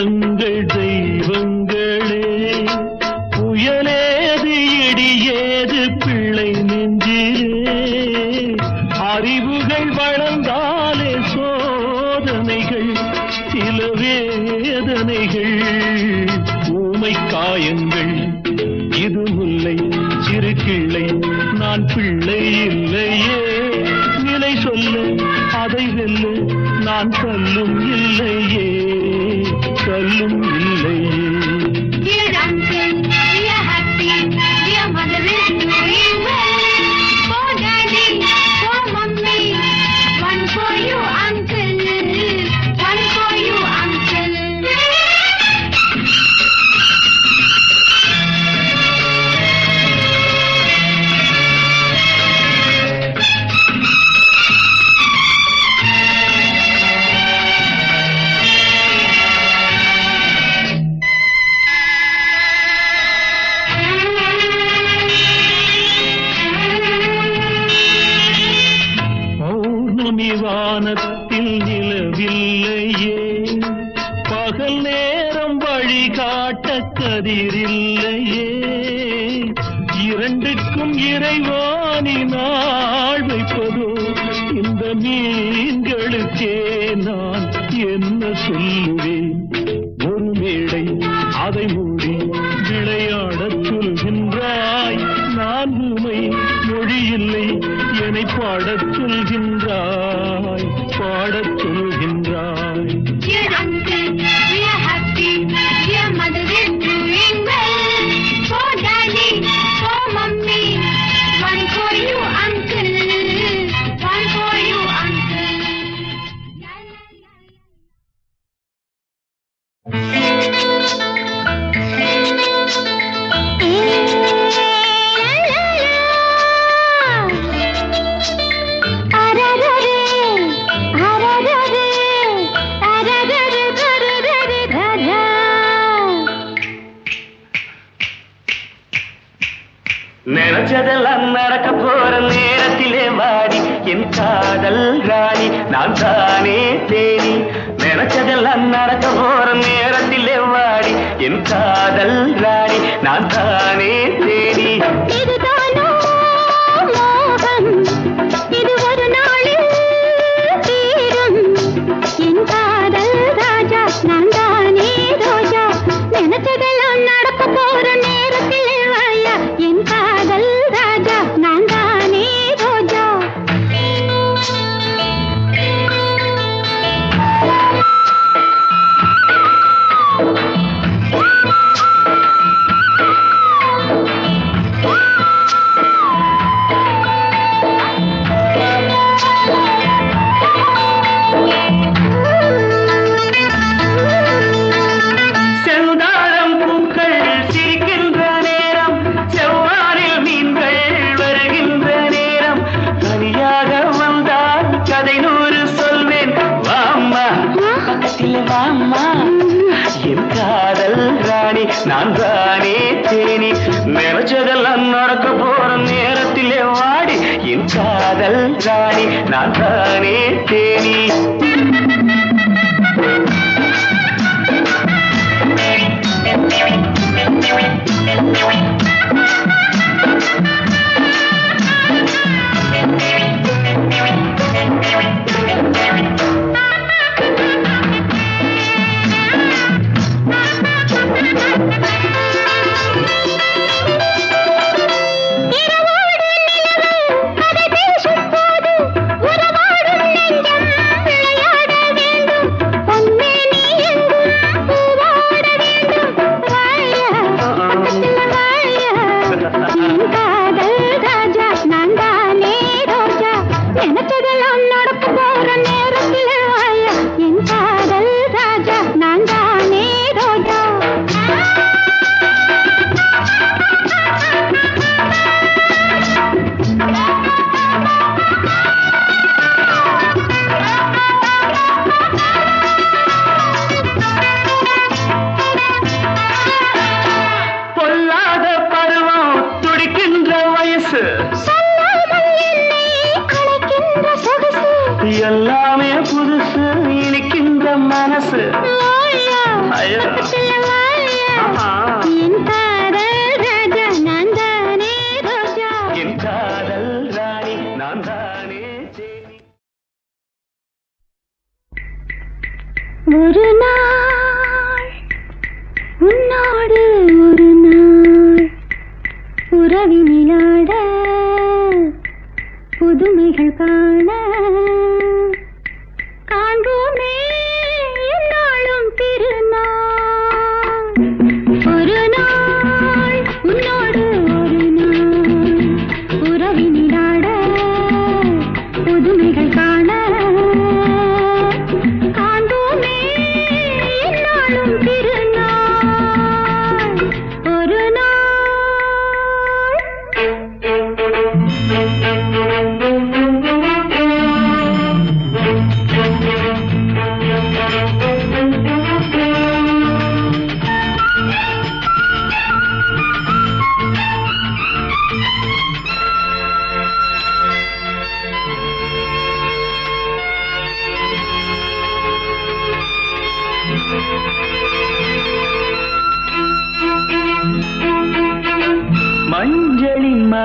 எங்கள் தெய்வங்களே, புயலேது இடியேது பிள்ளை நெஞ்சிலே, அறிவுகள் வளர்ந்தாலே சோதனைகள் சில வேதனைகள், ஊமை காயங்கள் இது முல்லை சிறு கிள்ளை, நான் பிள்ளை இல்லையே, நிலை சொல்ல அதை வெல்ல நான் கல்லும் இல்லையே, கல்லும் இல்லையே. Dear uncle, we are happy, dear mother is doing well. For daddy, for mummy, one for you uncle, one for you uncle. வானத்தில் நிலவில்லையே, பகல் நேரம் வழிகாட்ட கதிரில்லையே, இரண்டுக்கும் இறைவானி நாள் வைப்பதோ, இந்த மீன்களுக்கே நான் என்ன சொல்லுவேன். ஒரு மேடை அதை மூடி விளையாடச் சொல்கின்றாய், நான் ஊமை மொழியில்லை என்னை பாடச் சொல்கின்றாய், பாடச் சொல்கின்றாய். Dear uncle, we are happy, dear mother is doing well. For daddy, for mummy, one for you uncle, one for you uncle. நினைச்சதெல்லாம் நடக்க போற நேரத்திலே வாடி என் காதல் ராணி, நான் தானே தேனி. நினைச்சதெல்லாம் நடக்க போற நேரத்திலே வாடி என் காதல் ராணி, நான் தானே தேனி. இதுதானோ மோகம், இது ஒரு நாளில் தீரும், என் காதல் ராஜா நான் தானே ரோஜா. நினைச்சதெல்லாம் நடக்க போற நேரத்தில் வாயா என் காதல் ராஜா நான் தானே ரோஜா. நான் தானே தேனி. நினைச்சதெல்லாம் நடக்க போற நேரத்திலே வாடி என் காதல் ராணி, நான் தானே தேனி. இரவோடு நிலவு அதை பேசும் போது உறவாடும் நெஞ்சம்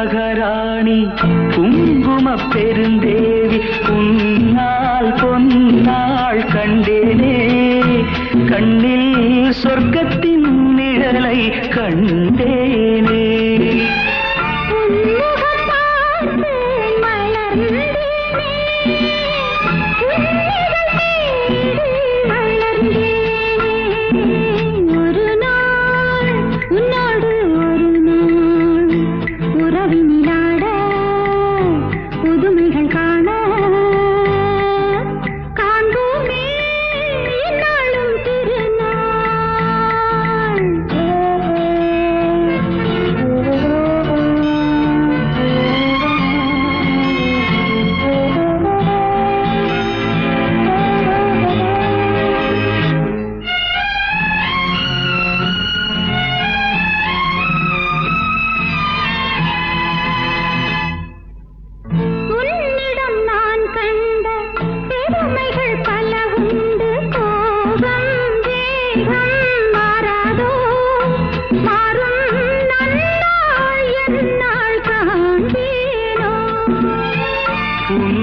மகாராணி குங்கும பெருந்தேவி உன்னால் பொன்னாள் கண்டேனே கண்ணில் சொர்க்கத்தின் நிழலை கண்டேனே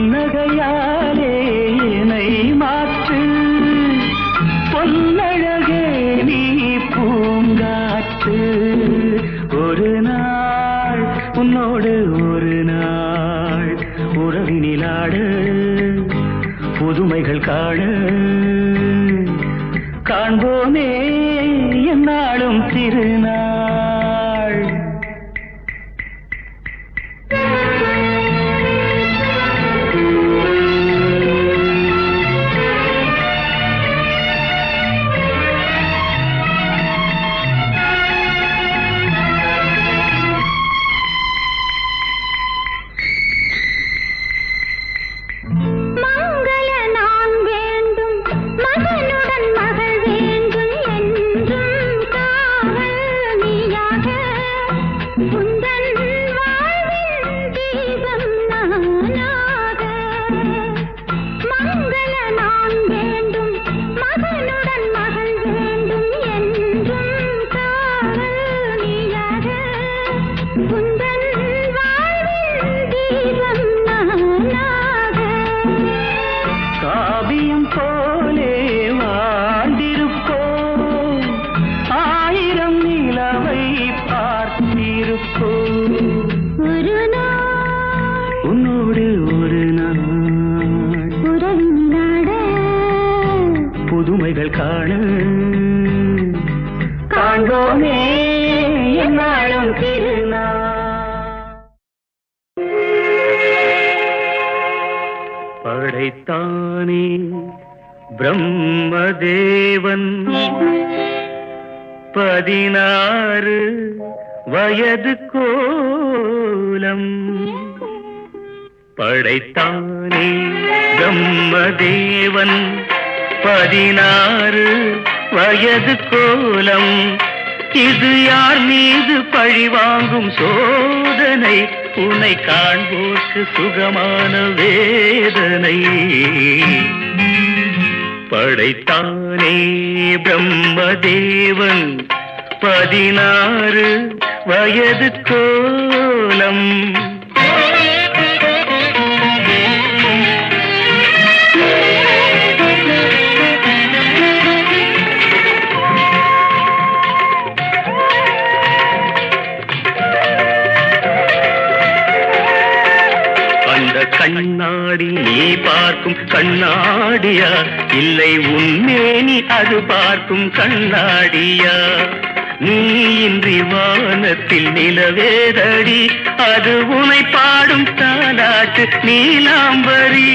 புன்னகையாலே என்னை மாற்று பொன்னழகே நீ பூங்காற்று ஒரு நாள் உன்னோடு ஒரு நாள் உறவினிலாடு புதுமைகள் காண காண்போமே என்னாலும் திருநாள் புதுமைகள் காண காண்போமே என்னாலும் திருநாள் படைத்தானே பிரம்மதேவன் 16 வயது கோலம் படைத்தானே பிரம்மதேவன் 16 வயது கோலம் இது யார் மீது பழிவாங்கும் சோதனை உன்னை காண்போர்க்கு சுகமான வேதனை படைத்தானே பிரம்மதேவன் 16 வயது கோலம் கண்ணாடி நீ பார்க்கும் கண்ணாடியா இல்லை உன்மேனி அது பார்க்கும் கண்ணாடியா நீ இன்றி வானத்தில் நிலவேதடி அது உனை பாடும் தாலாட்டு நீலாம்பரி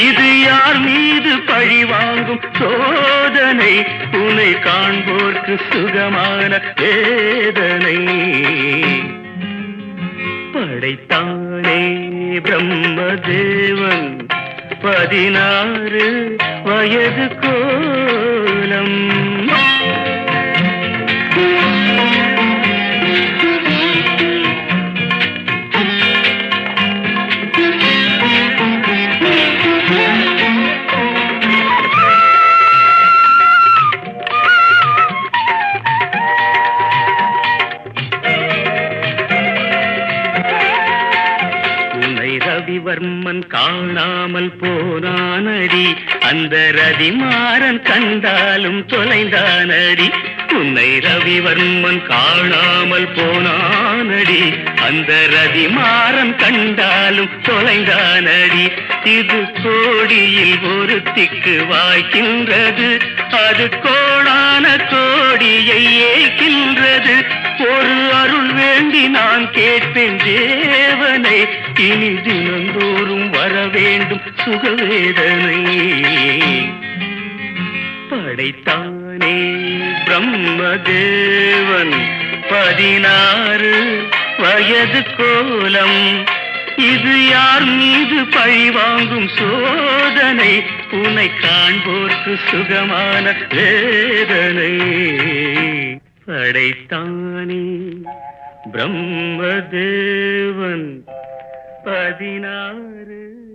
இது யார் மீது பழி வாங்கும் சோதனை உனை காண்போர்க்கு சுகமான வேதனை படைத்தானே பிரம்மதேவன் 16 வயது கோலம் காணாமல் போனானடி, அந்த ரதிமாறன் கண்டாலும் தொலைந்தானடி. உன்னை ரவிவர்மன் காணாமல் போனானடி, அந்த ரதிமாறன் கண்டாலும் தொலைந்தானடி. இது கோடியில் ஒருத்திக்கு வாய்க்கின்றது, அது கோடான கோடியை ஏய்க்கின்றது. ஒரு அருள் வேண்டி நான் கேட்பேன் தேவனை, இனி தினந்தோறும் வர வேண்டும் சுகவேதனை. படைத்தானே பிரம்மதேவன் 16 வயது கோலம். இது யார் மீது பழி வாங்கும் சோதனை, உன்னை காண்போர்க்கு சுகமான வேதனை. படைத்தானே பிரம்மதேவன் 16